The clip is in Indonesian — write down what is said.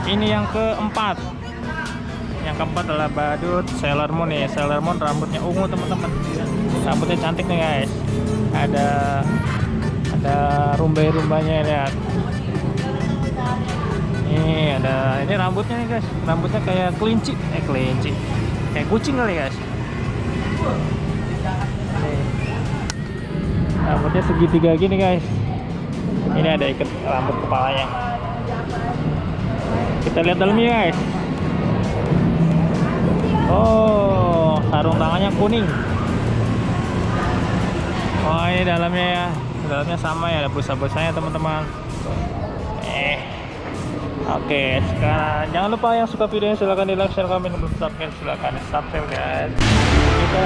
Ini yang keempat. Yang keempat adalah badut Sailor Moon nih. Sailor Moon rambutnya ungu teman-teman. Rambutnya cantik nih guys. Ada rumbai-rumbanya, lihat. Ini ini rambutnya nih guys. Rambutnya kayak kelinci, kayak kucing kali guys. Nih. Rambutnya segitiga gini guys. Ini ada ikat rambut kepalanya. Kita lihat dalamnya guys. Oh, sarung tangannya kuning. Oh, ini dalamnya ya. Dalamnya sama ya, ada busa-busanya teman-teman. Oke, sekarang jangan lupa yang suka videonya silahkan di like, share, komen, dan subscribe. Silahkan subscribe guys. Kita